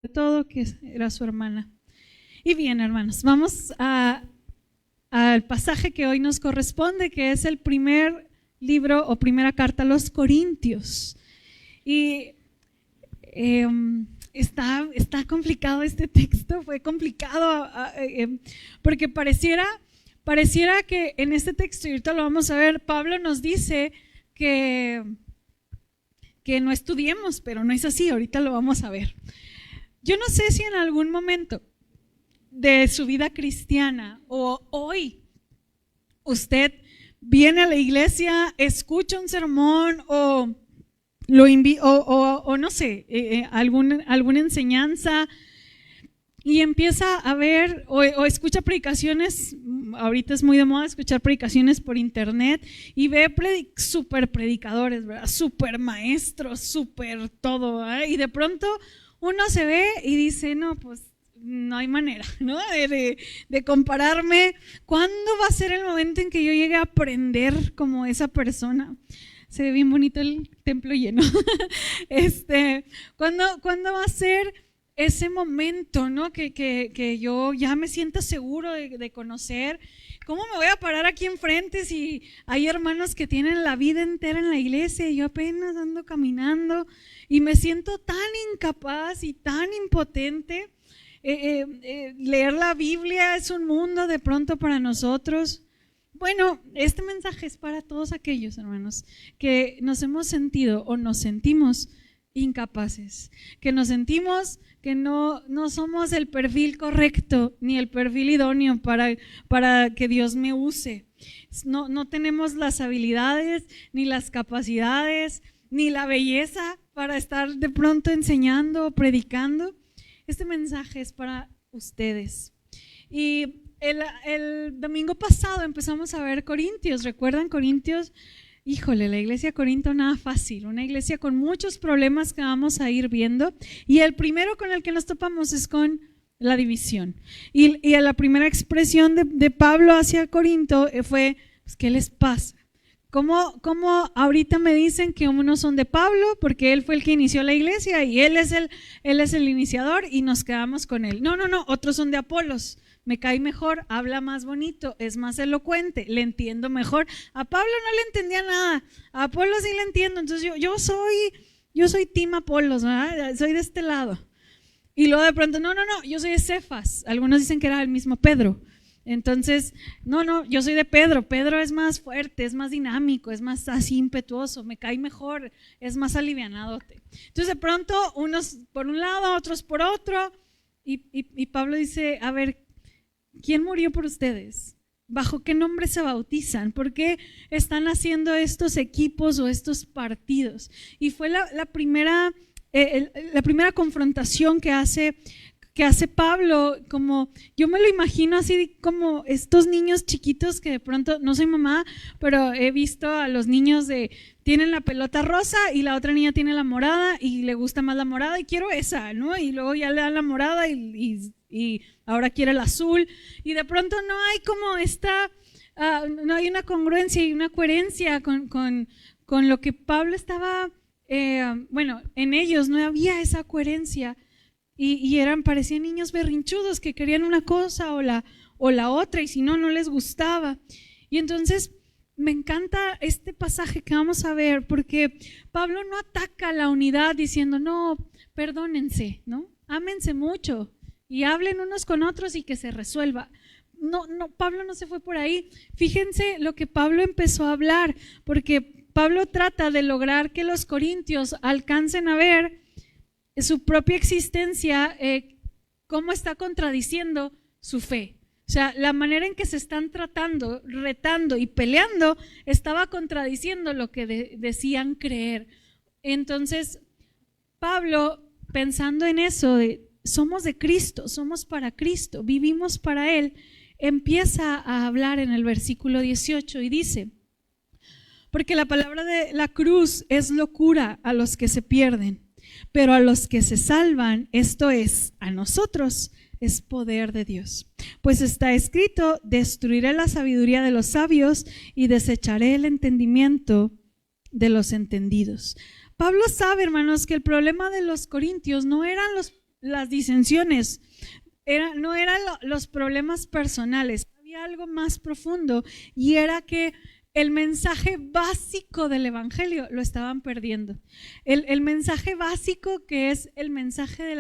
todo que era su hermana. Y bien, hermanos, vamos al pasaje que hoy nos corresponde, que es el primer libro o primera carta a los Corintios. Y está complicado este texto, fue complicado porque pareciera que en este texto, y ahorita lo vamos a ver, Pablo nos dice que no estudiemos, pero no es así, ahorita lo vamos a ver. Yo no sé si en algún momento de su vida cristiana o hoy usted viene a la iglesia, escucha un sermón o no sé, alguna enseñanza y empieza a ver o escucha predicaciones. Ahorita es muy de moda escuchar predicaciones por internet y ve super predicadores, ¿verdad? Super maestros, super todo, ¿verdad? Y de pronto uno se ve y dice, no, pues no hay manera, ¿no? de compararme. ¿Cuándo va a ser el momento en que yo llegue a aprender como esa persona? Se ve bien bonito el templo lleno. ¿Cuándo va a ser ese momento, ¿no? Que yo ya me sienta seguro de conocer? ¿Cómo me voy a parar aquí enfrente si hay hermanos que tienen la vida entera en la iglesia y yo apenas ando caminando y me siento tan incapaz y tan impotente? Leer la Biblia es un mundo de pronto para nosotros. Bueno, este mensaje es para todos aquellos hermanos que nos hemos sentido o nos sentimos incapaces, que nos sentimos que no somos el perfil correcto ni el perfil idóneo para que Dios me use. No tenemos las habilidades, ni las capacidades, ni la belleza para estar de pronto enseñando o predicando. Este mensaje es para ustedes. Y el domingo pasado empezamos a ver Corintios. ¿Recuerdan Corintios? Híjole, la iglesia de Corinto nada fácil, una iglesia con muchos problemas que vamos a ir viendo. Y el primero con el que nos topamos es con la división. Y la primera expresión de Pablo hacia Corinto fue, pues, ¿qué les pasa? ¿Cómo ahorita me dicen que unos son de Pablo porque él fue el que inició la iglesia y él es el iniciador y nos quedamos con él? No, otros son de Apolos. Me cae mejor, habla más bonito, es más elocuente, le entiendo mejor. A Pablo no le entendía nada, a Apolos sí le entiendo. Entonces yo soy team Apolos, ¿verdad? Soy de este lado. Y luego de pronto, no, yo soy de Cefas. Algunos dicen que era el mismo Pedro. Entonces, no, yo soy de Pedro. Pedro es más fuerte, es más dinámico, es más así impetuoso, me cae mejor, es más alivianadote. Entonces de pronto unos por un lado, otros por otro, y Pablo dice, a ver, ¿quién murió por ustedes? ¿Bajo qué nombre se bautizan? ¿Por qué están haciendo estos equipos o estos partidos? Y fue la primera confrontación que hace Pablo. Como yo me lo imagino así como estos niños chiquitos que de pronto, no soy mamá, pero he visto a los niños tienen la pelota rosa y la otra niña tiene la morada y le gusta más la morada y quiero esa, ¿no? Y luego ya le dan la morada y ahora quiere el azul y de pronto no hay como no hay una congruencia y una coherencia con lo que Pablo estaba, en ellos no había esa coherencia. Y parecían niños berrinchudos que querían una cosa o la otra y si no les gustaba. Y entonces me encanta este pasaje que vamos a ver porque Pablo no ataca la unidad diciendo no, perdónense, ¿no? Ámense mucho y hablen unos con otros y que se resuelva. No, Pablo no se fue por ahí. Fíjense lo que Pablo empezó a hablar, porque Pablo trata de lograr que los corintios alcancen a ver su propia existencia, cómo está contradiciendo su fe. O sea, la manera en que se están tratando, retando y peleando estaba contradiciendo lo que decían creer. Entonces, Pablo, pensando en eso, somos de Cristo, somos para Cristo, vivimos para Él, empieza a hablar en el versículo 18 y dice, porque la palabra de la cruz es locura a los que se pierden, pero a los que se salvan, esto es, a nosotros, es poder de Dios. Pues está escrito, destruiré la sabiduría de los sabios y desecharé el entendimiento de los entendidos. Pablo sabe, hermanos, que el problema de los corintios no eran las disensiones, no eran los problemas personales, había algo más profundo, y era que el mensaje básico del evangelio lo estaban perdiendo. El mensaje básico, que es el mensaje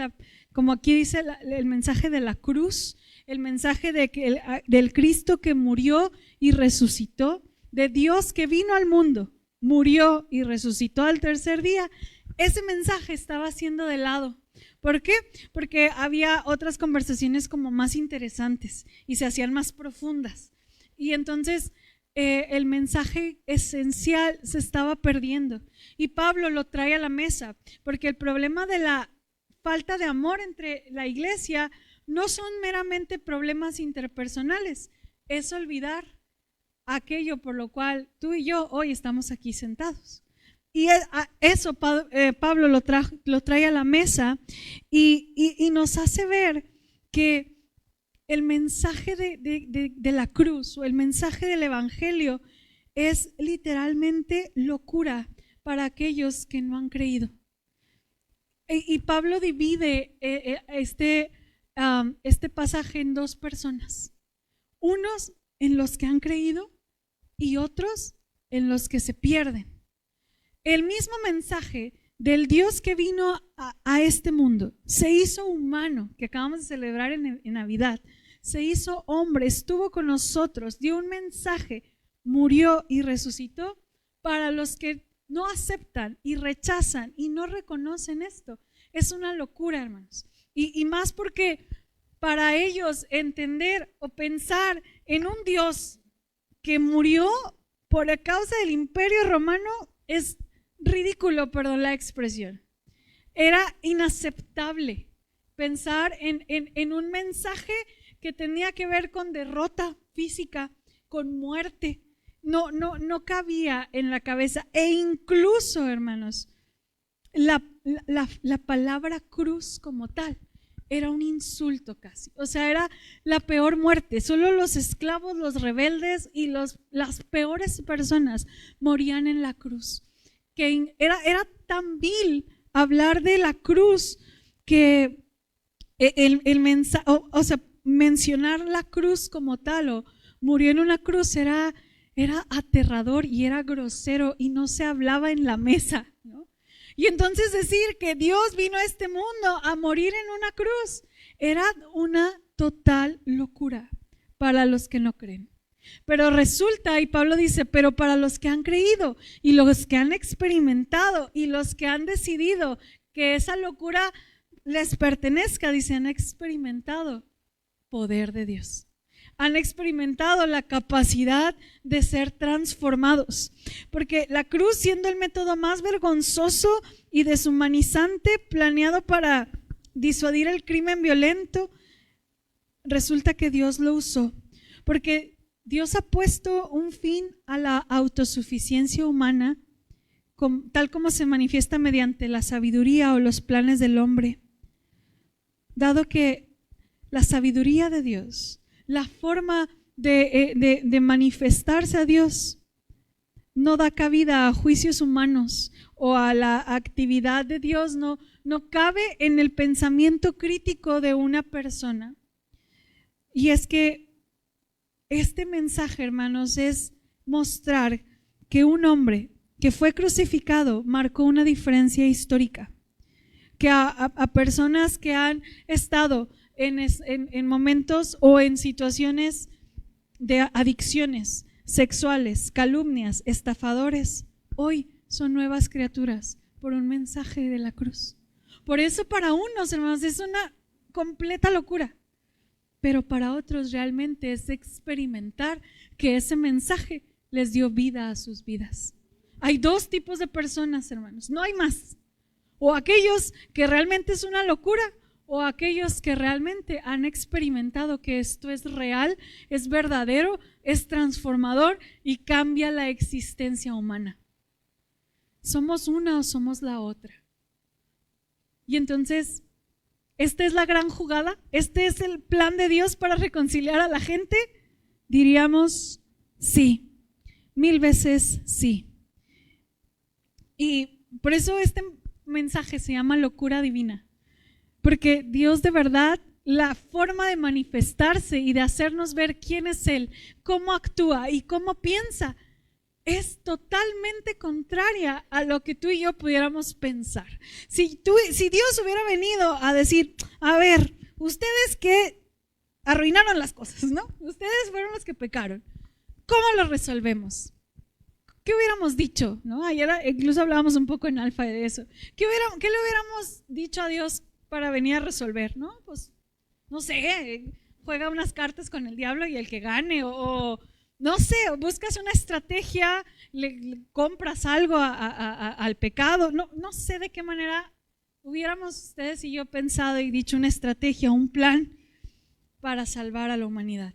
como aquí dice, el mensaje de la cruz, el mensaje del Cristo que murió y resucitó, de Dios que vino al mundo, murió y resucitó al tercer día. Ese mensaje estaba siendo de lado. ¿Por qué? Porque había otras conversaciones como más interesantes y se hacían más profundas. Y entonces el mensaje esencial se estaba perdiendo. Y Pablo lo trae a la mesa, porque el problema de la falta de amor entre la iglesia no son meramente problemas interpersonales, es olvidar aquello por lo cual tú y yo hoy estamos aquí sentados. Y eso Pablo lo trae a la mesa y nos hace ver que el mensaje de la cruz o el mensaje del evangelio es literalmente locura para aquellos que no han creído. Y Pablo divide este pasaje en dos personas, unos en los que han creído y otros en los que se pierden. El mismo mensaje del Dios que vino a este mundo, se hizo humano, que acabamos de celebrar en Navidad, se hizo hombre, estuvo con nosotros, dio un mensaje, murió y resucitó para los que no aceptan y rechazan y no reconocen esto. Es una locura, hermanos. Y más porque para ellos entender o pensar en un Dios que murió por la causa del Imperio Romano es ridículo, perdón la expresión. Era inaceptable pensar en un mensaje que tenía que ver con derrota física, con muerte. No cabía en la cabeza. E incluso, hermanos, la palabra cruz como tal era un insulto casi. O sea, era la peor muerte. Solo los esclavos, los rebeldes y las peores personas morían en la cruz. Que era tan vil hablar de la cruz que el mensaje, o sea, mencionar la cruz como tal o murió en una cruz era aterrador y era grosero y no se hablaba en la mesa, ¿no? Y entonces decir que Dios vino a este mundo a morir en una cruz era una total locura para los que no creen. Pero resulta, y Pablo dice, pero para los que han creído y los que han experimentado y los que han decidido que esa locura les pertenezca, dice, han experimentado poder de Dios. Han experimentado la capacidad de ser transformados. Porque la cruz, siendo el método más vergonzoso y deshumanizante planeado para disuadir el crimen violento, resulta que Dios lo usó. Porque Dios ha puesto un fin a la autosuficiencia humana, tal como se manifiesta mediante la sabiduría o los planes del hombre. Dado que la sabiduría de Dios, la forma de manifestarse a Dios, no da cabida a juicios humanos o a la actividad de Dios, no cabe en el pensamiento crítico de una persona. Y es que este mensaje, hermanos, es mostrar que un hombre que fue crucificado marcó una diferencia histórica, que a personas que han estado en momentos o en situaciones de adicciones sexuales, calumnias, estafadores, hoy son nuevas criaturas por un mensaje de la cruz. Por eso para unos, hermanos, es una completa locura, pero para otros realmente es experimentar que ese mensaje les dio vida a sus vidas. Hay dos tipos de personas, hermanos, no hay más. O aquellos que realmente es una locura, o aquellos que realmente han experimentado que esto es real, es verdadero, es transformador y cambia la existencia humana. ¿Somos una o somos la otra? Y entonces, ¿esta es la gran jugada? ¿Este es el plan de Dios para reconciliar a la gente? Diríamos sí, 1000 veces sí. Y por eso este mensaje se llama locura divina. Porque Dios de verdad, la forma de manifestarse y de hacernos ver quién es Él, cómo actúa y cómo piensa, es totalmente contraria a lo que tú y yo pudiéramos pensar. Si Dios hubiera venido a decir, a ver, ustedes que arruinaron las cosas, ¿no? Ustedes fueron los que pecaron. ¿Cómo lo resolvemos? ¿Qué hubiéramos dicho? ¿No? Ayer incluso hablábamos un poco en Alfa de eso. ¿Qué le hubiéramos dicho a Dios para venir a resolver? ¿No? Pues, no sé, juega unas cartas con el diablo y el que gane, o no sé, buscas una estrategia, le compras algo al pecado. No sé de qué manera hubiéramos ustedes y yo pensado y dicho una estrategia, un plan para salvar a la humanidad.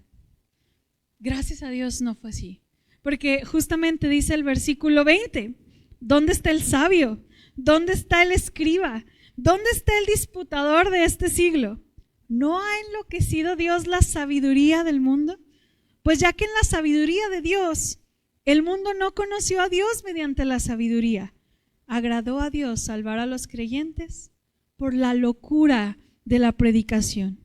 Gracias a Dios no fue así. Porque justamente dice el versículo 20, ¿dónde está el sabio? ¿Dónde está el escriba? ¿Dónde está el disputador de este siglo? ¿No ha enloquecido Dios la sabiduría del mundo? Pues ya que en la sabiduría de Dios, el mundo no conoció a Dios mediante la sabiduría, agradó a Dios salvar a los creyentes por la locura de la predicación.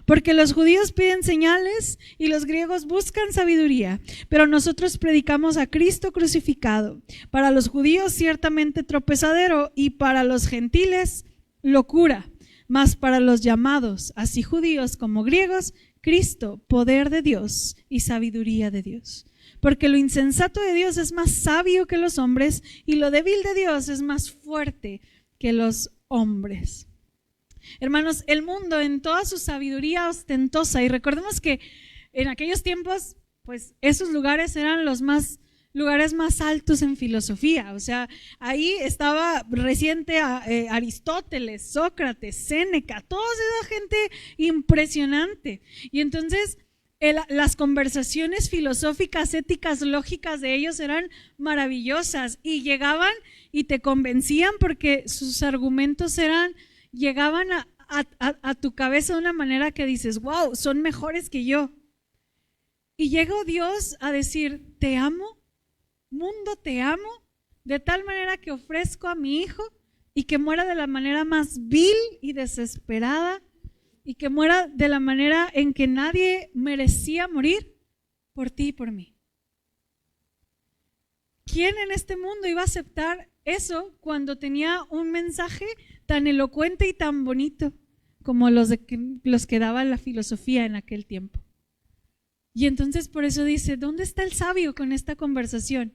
Porque los judíos piden señales y los griegos buscan sabiduría, pero nosotros predicamos a Cristo crucificado, para los judíos ciertamente tropezadero y para los gentiles locura, mas para los llamados, así judíos como griegos, Cristo, poder de Dios y sabiduría de Dios. Porque lo insensato de Dios es más sabio que los hombres y lo débil de Dios es más fuerte que los hombres. Hermanos, el mundo en toda su sabiduría ostentosa, y recordemos que en aquellos tiempos, pues esos lugares eran los lugares más altos en filosofía. O sea, ahí estaba reciente Aristóteles, Sócrates, Séneca, toda esa gente impresionante. Y entonces las conversaciones filosóficas, éticas, lógicas de ellos eran maravillosas y llegaban y te convencían porque sus argumentos llegaban a tu cabeza de una manera que dices, wow, son mejores que yo. Y llegó Dios a decir, te amo, mundo, te amo, de tal manera que ofrezco a mi hijo y que muera de la manera más vil y desesperada y que muera de la manera en que nadie merecía morir por ti y por mí. ¿Quién en este mundo iba a aceptar eso cuando tenía un mensaje tan elocuente y tan bonito como los que daba la filosofía en aquel tiempo? Y entonces por eso dice, ¿dónde está el sabio con esta conversación?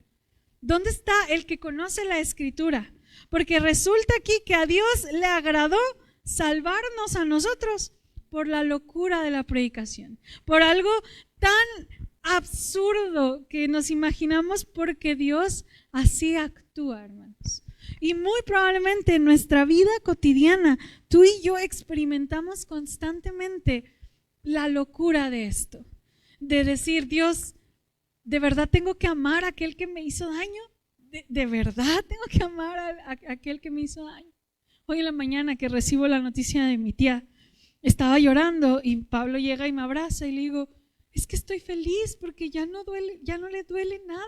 ¿Dónde está el que conoce la escritura? Porque resulta aquí que a Dios le agradó salvarnos a nosotros por la locura de la predicación, por algo tan absurdo que nos imaginamos, porque Dios así actúa, hermanos. Y muy probablemente en nuestra vida cotidiana, tú y yo experimentamos constantemente la locura de esto, de decir, Dios, ¿de verdad tengo que amar a aquel que me hizo daño? ¿De verdad tengo que amar a aquel que me hizo daño? Hoy en la mañana que recibo la noticia de mi tía, estaba llorando y Pablo llega y me abraza y le digo, es que estoy feliz porque ya no le duele nada,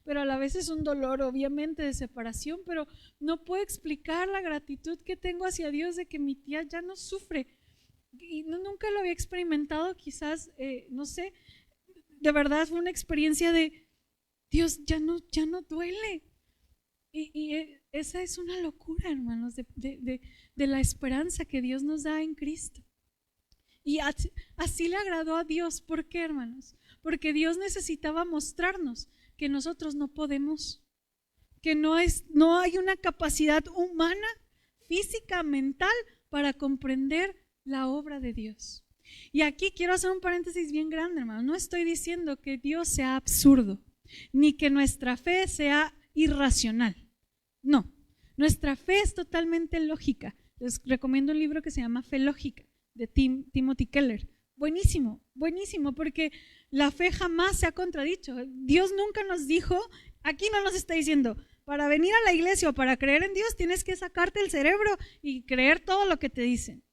pero a la vez es un dolor obviamente de separación, pero no puedo explicar la gratitud que tengo hacia Dios de que mi tía ya no sufre. Y nunca lo había experimentado, quizás, no sé, de verdad fue una experiencia de Dios, ya no duele. Y esa es una locura, hermanos, de la esperanza que Dios nos da en Cristo. Y así le agradó a Dios. ¿Por qué, hermanos? Porque Dios necesitaba mostrarnos que nosotros no podemos, que no hay una capacidad humana, física, mental para comprender la obra de Dios. Y aquí quiero hacer un paréntesis bien grande, hermano. No estoy diciendo que Dios sea absurdo, ni que nuestra fe sea irracional. No, nuestra fe es totalmente lógica. Les recomiendo un libro que se llama Fe Lógica, de Timothy Keller. Buenísimo, buenísimo, porque la fe jamás se ha contradicho. Dios nunca nos dijo, aquí no nos está diciendo, para venir a la iglesia o para creer en Dios tienes que sacarte el cerebro y creer todo lo que te dicen.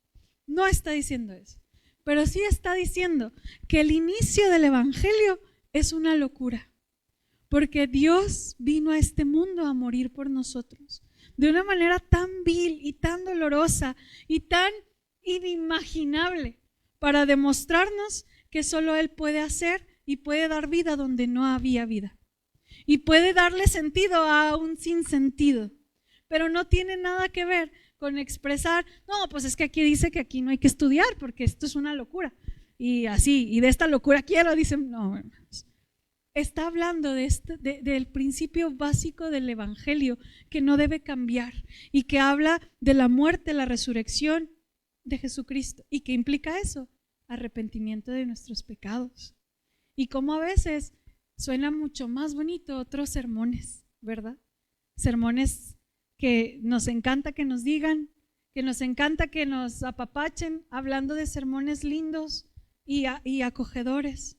No está diciendo eso, pero sí está diciendo que el inicio del evangelio es una locura, porque Dios vino a este mundo a morir por nosotros de una manera tan vil y tan dolorosa y tan inimaginable para demostrarnos que solo Él puede hacer y puede dar vida donde no había vida. Y puede darle sentido a un sinsentido. Pero no tiene nada que ver con expresar, no, pues es que aquí dice que aquí no hay que estudiar porque esto es una locura. Y así, y de esta locura quiero, dicen, no, hermanos. Está hablando del principio básico del evangelio que no debe cambiar y que habla de la muerte, la resurrección de Jesucristo. ¿Y qué implica eso? Arrepentimiento de nuestros pecados. Y como a veces suena mucho más bonito otros sermones, ¿verdad? Sermones que nos encanta que nos digan, que nos encanta que nos apapachen, hablando de sermones lindos y acogedores.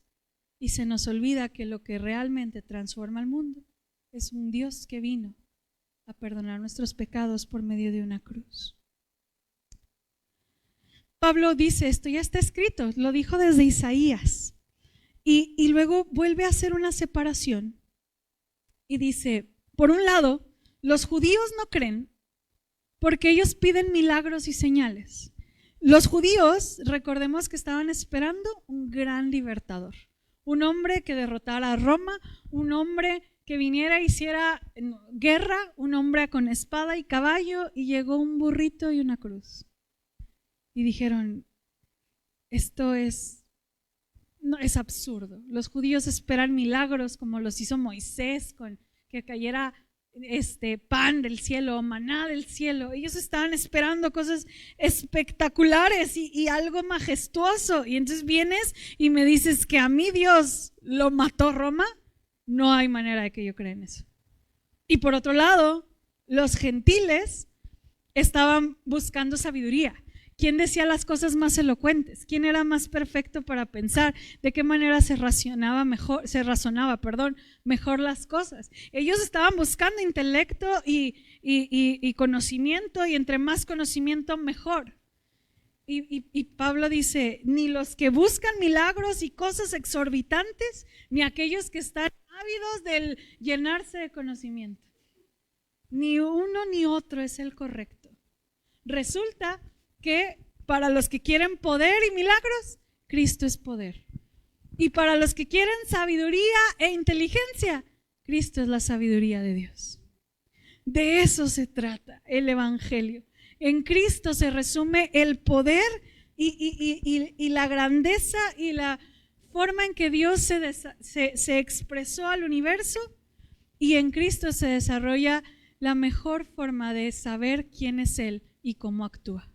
Y se nos olvida que lo que realmente transforma al mundo es un Dios que vino a perdonar nuestros pecados por medio de una cruz. Pablo dice, esto ya está escrito, lo dijo desde Isaías. Y luego vuelve a hacer una separación y dice, por un lado, los judíos no creen porque ellos piden milagros y señales. Los judíos, recordemos que estaban esperando un gran libertador, un hombre que derrotara a Roma, un hombre que viniera e hiciera guerra, un hombre con espada y caballo, y llegó un burrito y una cruz. Y dijeron, esto es absurdo. Los judíos esperan milagros como los hizo Moisés, con que cayera pan del cielo, maná del cielo. Ellos estaban esperando cosas espectaculares y algo majestuoso. Y entonces vienes y me dices que a mí Dios lo mató Roma. No hay manera de que yo crea en eso. Y por otro lado, los gentiles estaban buscando sabiduría. ¿Quién decía las cosas más elocuentes? ¿Quién era más perfecto para pensar? ¿De qué manera se razonaba mejor las cosas? Ellos estaban buscando intelecto y conocimiento, y entre más conocimiento mejor. Y Pablo dice, ni los que buscan milagros y cosas exorbitantes, ni aquellos que están ávidos del llenarse de conocimiento. Ni uno ni otro es el correcto. Resulta que para los que quieren poder y milagros, Cristo es poder. Y para los que quieren sabiduría e inteligencia, Cristo es la sabiduría de Dios. De eso se trata el evangelio. En Cristo se resume el poder y la grandeza y la forma en que Dios se expresó al universo, y en Cristo se desarrolla la mejor forma de saber quién es Él y cómo actúa.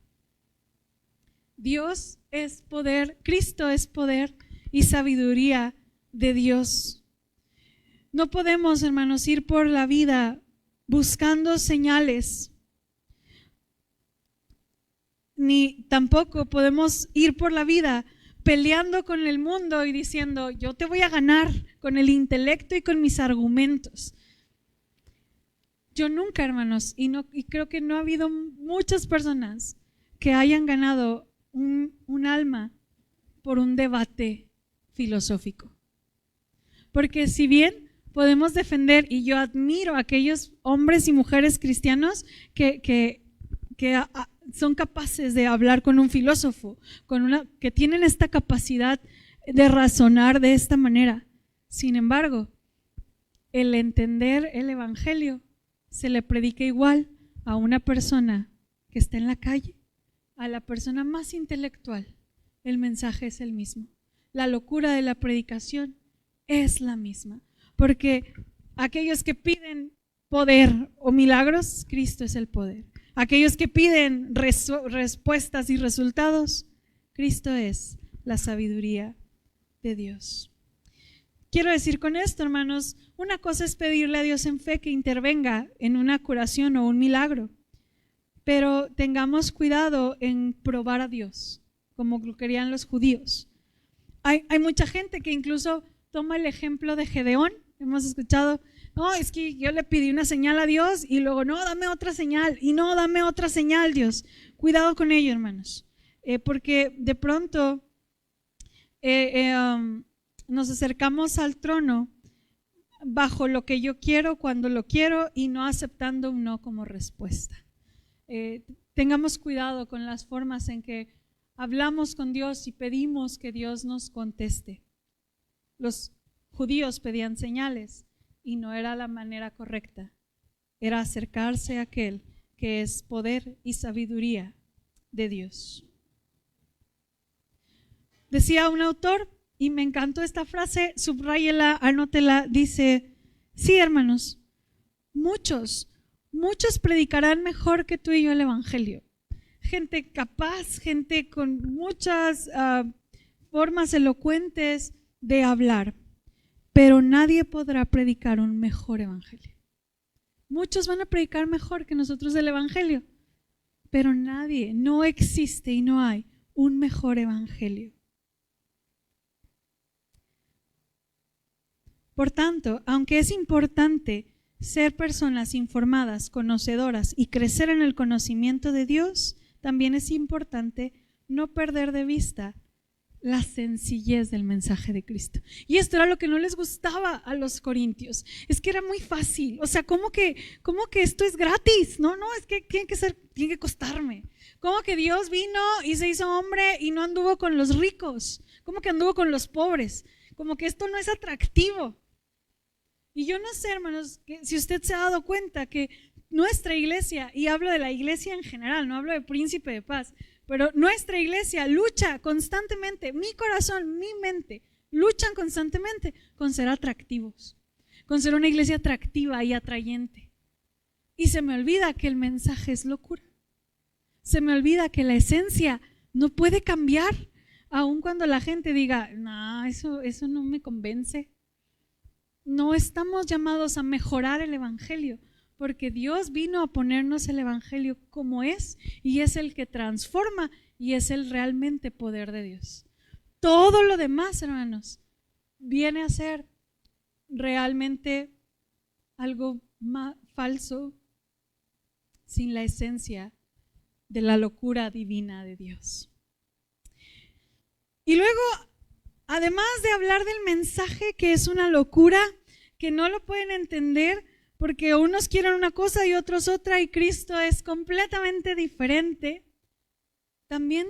Dios es poder, Cristo es poder y sabiduría de Dios. No podemos, hermanos, ir por la vida buscando señales, ni tampoco podemos ir por la vida peleando con el mundo y diciendo, yo te voy a ganar con el intelecto y con mis argumentos. Yo nunca, hermanos, y creo que no ha habido muchas personas que hayan ganado un alma por un debate filosófico. Porque si bien podemos defender, y yo admiro a aquellos hombres y mujeres cristianos que son capaces de hablar con un filósofo, que tienen esta capacidad de razonar de esta manera. Sin embargo, el entender el evangelio se le predica igual a una persona que está en la calle, a la persona más intelectual. El mensaje es el mismo. La locura de la predicación es la misma, porque aquellos que piden poder o milagros, Cristo es el poder. Aquellos que piden respuestas y resultados, Cristo es la sabiduría de Dios. Quiero decir con esto, hermanos, una cosa es pedirle a Dios en fe que intervenga en una curación o un milagro, pero tengamos cuidado en probar a Dios, como lo querían los judíos. Hay mucha gente que incluso toma el ejemplo de Gedeón. Hemos escuchado, no, es que yo le pedí una señal a Dios y luego, no, dame otra señal, y no, dame otra señal, Dios. Cuidado con ello, hermanos, porque de pronto nos acercamos al trono bajo lo que yo quiero, cuando lo quiero, y no aceptando un no como respuesta. Tengamos cuidado con las formas en que hablamos con Dios y pedimos que Dios nos conteste. Los judíos pedían señales y no era la manera correcta. Era acercarse a aquel que es poder y sabiduría de Dios. Decía un autor, y me encantó esta frase, subráyela, anótela, dice: sí, hermanos, muchos predicarán mejor que tú y yo el evangelio. Gente capaz, gente con muchas formas elocuentes de hablar, pero nadie podrá predicar un mejor evangelio. Muchos van a predicar mejor que nosotros el evangelio, pero nadie, no existe y no hay un mejor evangelio. Por tanto, aunque es importante ser personas informadas, conocedoras y crecer en el conocimiento de Dios, también es importante no perder de vista la sencillez del mensaje de Cristo. Y esto era lo que no les gustaba a los corintios, es que era muy fácil, o sea, ¿cómo que esto es gratis? No, es que tiene que costarme. ¿Cómo que Dios vino y se hizo hombre y no anduvo con los ricos? ¿Cómo que anduvo con los pobres? Como que esto no es atractivo. Y yo no sé, hermanos, que si usted se ha dado cuenta que nuestra iglesia, y hablo de la iglesia en general, no hablo de Príncipe de Paz, pero nuestra iglesia lucha constantemente, mi corazón, mi mente, luchan constantemente con ser atractivos, con ser una iglesia atractiva y atrayente. Y se me olvida que el mensaje es locura. Se me olvida que la esencia no puede cambiar, aun cuando la gente diga, no, eso no me convence. No estamos llamados a mejorar el evangelio, porque Dios vino a ponernos el evangelio como es, y es el que transforma y es el realmente poder de Dios. Todo lo demás, hermanos, viene a ser realmente algo más falso, sin la esencia de la locura divina de Dios. Y luego, además de hablar del mensaje que es una locura, que no lo pueden entender porque unos quieren una cosa y otros otra, y Cristo es completamente diferente, también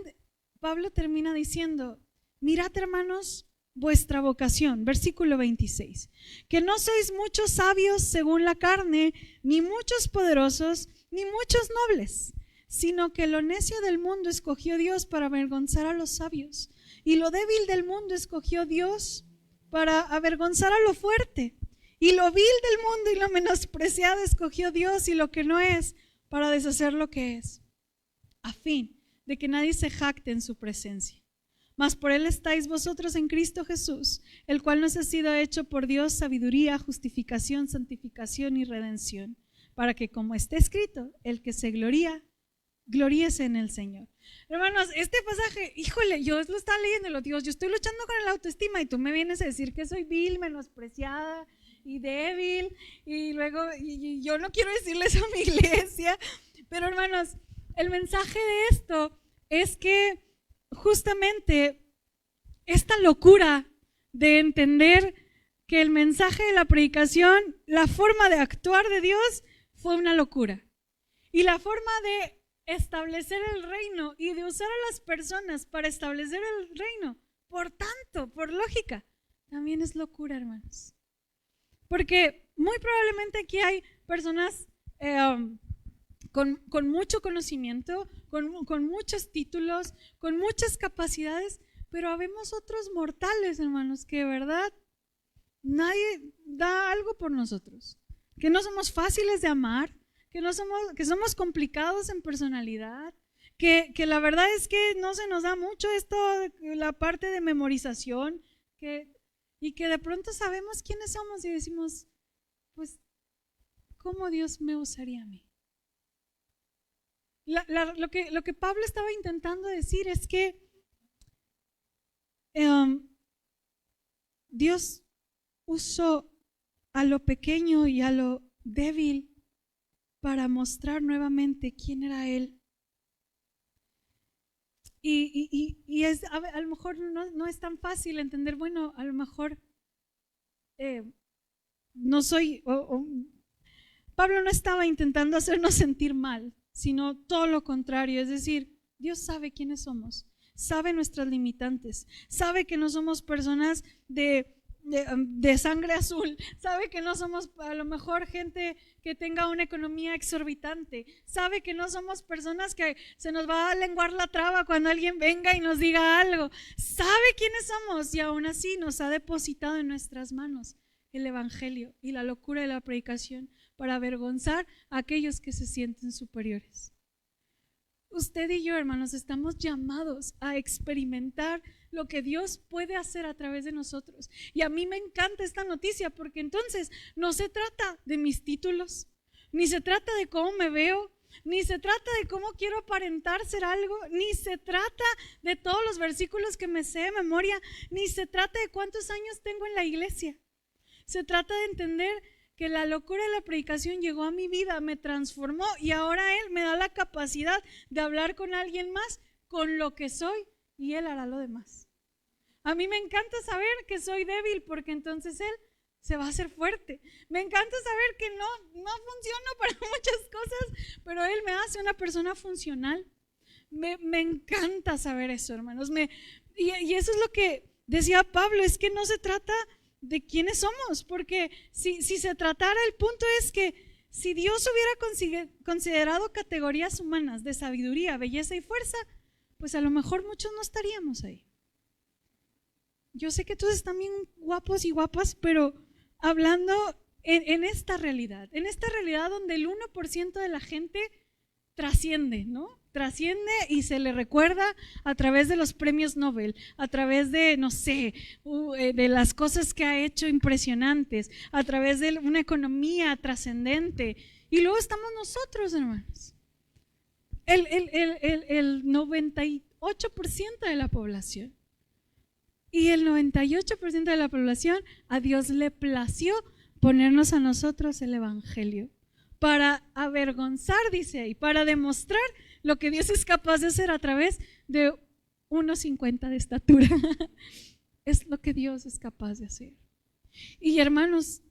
Pablo termina diciendo: mirad, hermanos, vuestra vocación, versículo 26, que no sois muchos sabios según la carne, ni muchos poderosos, ni muchos nobles, sino que lo necio del mundo escogió Dios para avergonzar a los sabios, y lo débil del mundo escogió Dios para avergonzar a lo fuerte, y lo vil del mundo y lo menospreciado escogió Dios, y lo que no es, para deshacer lo que es, a fin de que nadie se jacte en su presencia. Mas por él estáis vosotros en Cristo Jesús, el cual nos ha sido hecho por Dios sabiduría, justificación, santificación y redención, para que, como está escrito, el que se gloría, gloríese en el Señor. Hermanos, este pasaje, híjole, yo lo estaba leyendo, Dios, yo estoy luchando con el autoestima y tú me vienes a decir que soy vil, menospreciada y débil, y luego y yo no quiero decirle eso a mi iglesia, pero hermanos, el mensaje de esto es que justamente esta locura de entender que el mensaje de la predicación, la forma de actuar de Dios fue una locura, y la forma de establecer el reino y de usar a las personas para establecer el reino, por tanto, por lógica, también es locura, hermanos. Porque muy probablemente aquí hay personas con mucho conocimiento, con muchos títulos, con muchas capacidades, pero habemos otros mortales, hermanos, que de verdad nadie da algo por nosotros, que no somos fáciles de amar, que somos complicados en personalidad, que la verdad es que no se nos da mucho esto, la parte de memorización, y que de pronto sabemos quiénes somos y decimos, pues, ¿cómo Dios me usaría a mí? Lo que Pablo estaba intentando decir es que Dios usó a lo pequeño y a lo débil para mostrar nuevamente quién era Él. Y es, a lo mejor no es tan fácil entender, bueno, a lo mejor no soy, Pablo no estaba intentando hacernos sentir mal, sino todo lo contrario, es decir, Dios sabe quiénes somos. sabe nuestras limitantes, sabe que no somos personas de sangre azul, sabe que no somos a lo mejor gente que tenga una economía exorbitante, sabe que no somos personas que se nos va a lenguar la traba cuando alguien venga y nos diga algo, sabe quiénes somos y aún así nos ha depositado en nuestras manos el evangelio y la locura de la predicación para avergonzar a aquellos que se sienten superiores. Usted y yo, hermanos, estamos llamados a experimentar lo que Dios puede hacer a través de nosotros. Y a mí me encanta esta noticia porque entonces no se trata de mis títulos, ni se trata de cómo me veo, ni se trata de cómo quiero aparentar ser algo, ni se trata de todos los versículos que me sé de memoria, ni se trata de cuántos años tengo en la iglesia. Se trata de entender que la locura de la predicación llegó a mi vida, me transformó y ahora Él me da la capacidad de hablar con alguien más con lo que soy y Él hará lo demás. A mí me encanta saber que soy débil porque entonces Él se va a hacer fuerte. Me encanta saber que no funciono para muchas cosas, pero Él me hace una persona funcional. Me encanta saber eso, hermanos. Y eso es lo que decía Pablo, es que no se trata de quiénes somos, porque si se tratara, el punto es que si Dios hubiera considerado categorías humanas de sabiduría, belleza y fuerza, pues a lo mejor muchos no estaríamos ahí. Yo sé que todos están bien guapos y guapas, pero hablando en esta realidad donde el 1% de la gente trasciende, ¿no? Trasciende y se le recuerda a través de los premios Nobel, a través de, no sé, de las cosas que ha hecho impresionantes, a través de una economía trascendente. Y luego estamos nosotros, hermanos. El 98% de la población. Y el 98% de la población, a Dios le plació ponernos a nosotros el evangelio para avergonzar, dice ahí, para demostrar lo que Dios es capaz de hacer a través de 1.50 de estatura. Es lo que Dios es capaz de hacer. Y hermanos,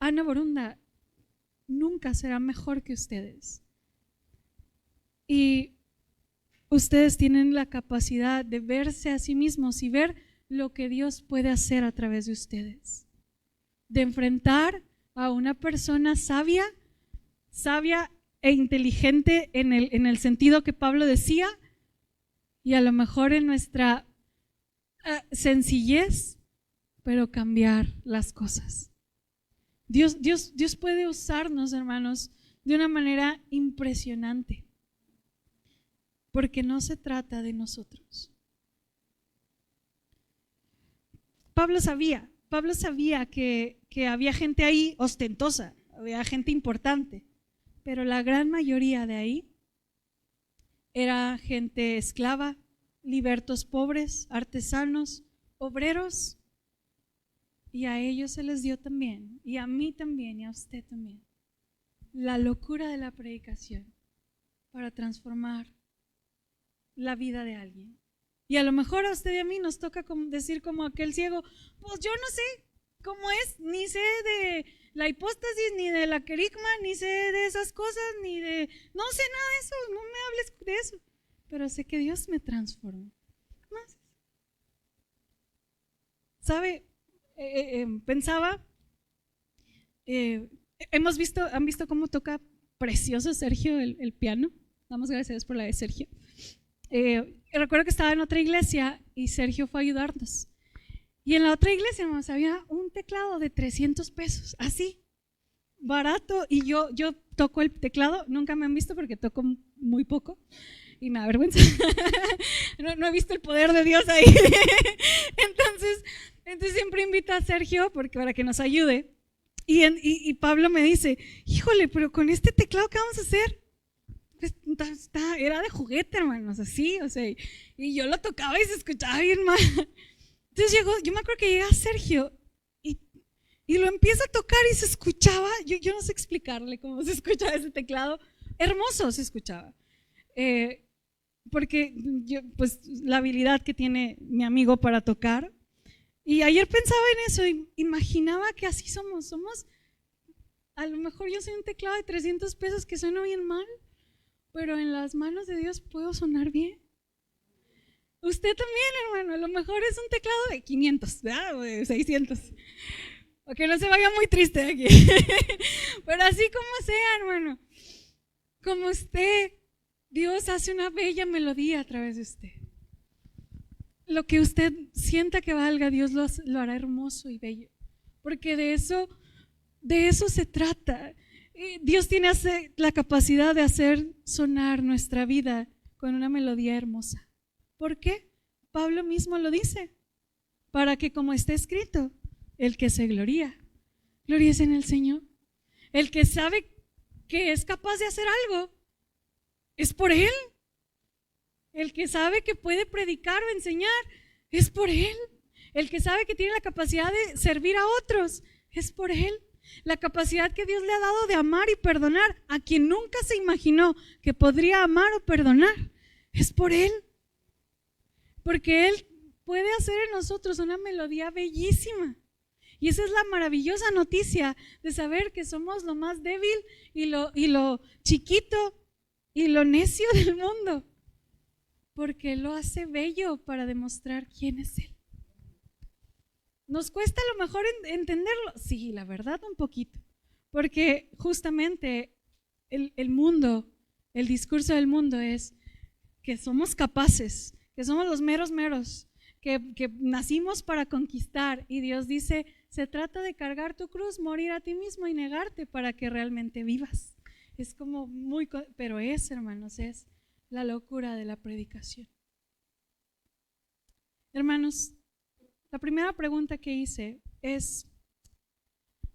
Ana Borunda nunca será mejor que ustedes. Y ustedes tienen la capacidad de verse a sí mismos y ver lo que Dios puede hacer a través de ustedes. De enfrentar a una persona sabia e inteligente en el sentido que Pablo decía, y a lo mejor en nuestra sencillez, pero cambiar las cosas. Dios puede usarnos, hermanos, de una manera impresionante, porque no se trata de nosotros. Pablo sabía que había gente ahí ostentosa, había gente importante, pero la gran mayoría de ahí era gente esclava, libertos pobres, artesanos, obreros, y a ellos se les dio también, y a mí también, y a usted también, la locura de la predicación para transformar la vida de alguien. Y a lo mejor a usted y a mí nos toca decir como aquel ciego, pues yo no sé cómo es, ni sé de la hipóstasis, ni de la querigma, ni sé de esas cosas, no sé nada de eso, no me hables de eso, pero sé que Dios me transformó. Más. ¿Sabe? Pensaba, han visto cómo toca precioso Sergio el piano. Damos gracias a Dios por la de Sergio. Recuerdo que estaba en otra iglesia y Sergio fue a ayudarnos. Y en la otra iglesia, hermanos, había un teclado de 300 pesos, así, barato. Y yo toco el teclado, nunca me han visto porque toco muy poco y me da vergüenza. No he visto el poder de Dios ahí. Entonces siempre invito a Sergio para que nos ayude. Y Pablo me dice, híjole, pero con este teclado, ¿qué vamos a hacer? Era de juguete, hermanos, así, o sea, y yo lo tocaba y se escuchaba bien mal. Entonces yo me acuerdo que llega Sergio y lo empieza a tocar y se escuchaba, yo no sé explicarle cómo se escuchaba ese teclado, hermoso se escuchaba, porque pues la habilidad que tiene mi amigo para tocar. Y ayer pensaba en eso y imaginaba que así somos, a lo mejor yo soy un teclado de 300 pesos que suena bien mal, pero en las manos de Dios puedo sonar bien. Usted también, hermano, a lo mejor es un teclado de 500, ¿verdad? O de 600. O que no se vaya muy triste aquí. Pero así como sea, hermano, como usted, Dios hace una bella melodía a través de usted. Lo que usted sienta que valga, Dios lo hará hermoso y bello. Porque de eso se trata. Dios tiene la capacidad de hacer sonar nuestra vida con una melodía hermosa. ¿Por qué? Pablo mismo lo dice. Para que, como está escrito, el que se gloríe en el Señor. El que sabe que es capaz de hacer algo, es por Él. El que sabe que puede predicar o enseñar, es por Él. El que sabe que tiene la capacidad de servir a otros, es por Él. La capacidad que Dios le ha dado de amar y perdonar a quien nunca se imaginó que podría amar o perdonar, es por Él. Porque Él puede hacer en nosotros una melodía bellísima. Y esa es la maravillosa noticia de saber que somos lo más débil y lo chiquito y lo necio del mundo. Porque Él lo hace bello para demostrar quién es Él. ¿Nos cuesta a lo mejor entenderlo? Sí, la verdad un poquito. Porque justamente el mundo, el discurso del mundo es que somos capaces, que somos los meros, que nacimos para conquistar. Y Dios dice, se trata de cargar tu cruz, morir a ti mismo y negarte para que realmente vivas. Es como pero hermanos, es la locura de la predicación. Hermanos, la primera pregunta que hice es,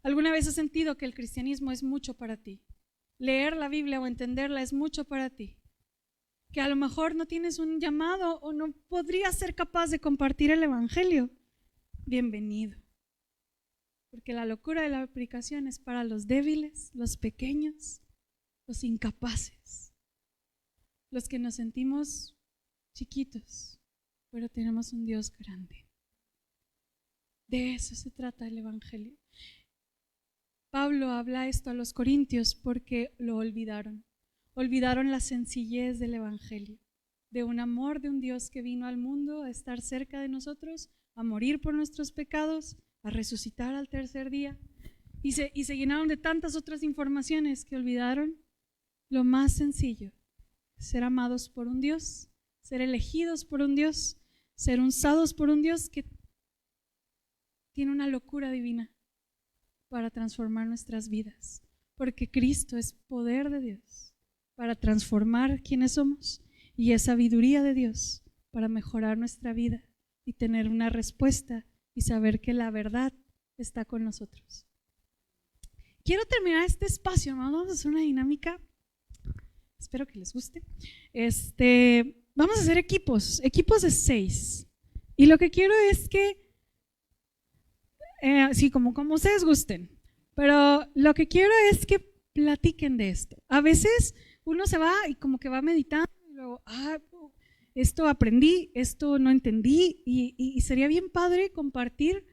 ¿alguna vez has sentido que el cristianismo es mucho para ti? Leer la Biblia o entenderla es mucho para ti. Que a lo mejor no tienes un llamado o no podrías ser capaz de compartir el evangelio. Bienvenido. Porque la locura de la predicación es para los débiles, los pequeños, los incapaces, los que nos sentimos chiquitos, pero tenemos un Dios grande. De eso se trata el evangelio. Pablo habla esto a los corintios porque lo olvidaron. Olvidaron la sencillez del evangelio, de un amor de un Dios que vino al mundo a estar cerca de nosotros, a morir por nuestros pecados, a resucitar al tercer día, y se llenaron de tantas otras informaciones que olvidaron lo más sencillo: ser amados por un Dios, ser elegidos por un Dios, ser usados por un Dios que tiene una locura divina para transformar nuestras vidas, porque Cristo es poder de Dios para transformar quienes somos y es sabiduría de Dios para mejorar nuestra vida y tener una respuesta y saber que la verdad está con nosotros. Quiero terminar este espacio, hermano. Vamos a hacer una dinámica, espero que les guste. Vamos a hacer equipos de 6, y lo que quiero es que sí, como ustedes gusten, pero lo que quiero es que platiquen de esto. A veces uno se va y como que va meditando y luego, esto aprendí, esto no entendí, y sería bien padre compartir,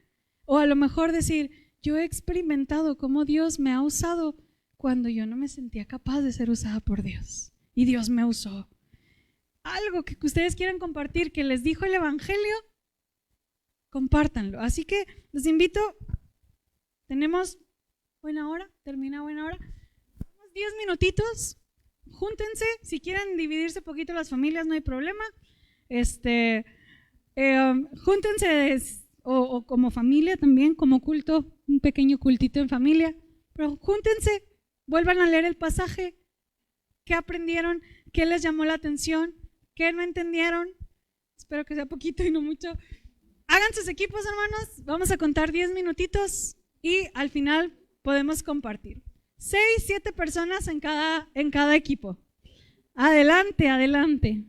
o a lo mejor decir, yo he experimentado cómo Dios me ha usado cuando yo no me sentía capaz de ser usada por Dios y Dios me usó. Algo que ustedes quieran compartir que les dijo el evangelio, compártanlo. Así que los invito, tenemos buena hora, termina buena hora, unos 10 minutitos, júntense, si quieren dividirse poquito las familias no hay problema, júntense o como familia también, como culto, un pequeño cultito en familia, pero júntense, vuelvan a leer el pasaje, qué aprendieron, qué les llamó la atención, qué no entendieron, espero que sea poquito y no mucho. Hagan sus equipos, hermanos, vamos a contar 10 minutitos y al final podemos compartir. 6, 7 personas en cada equipo. Adelante, adelante.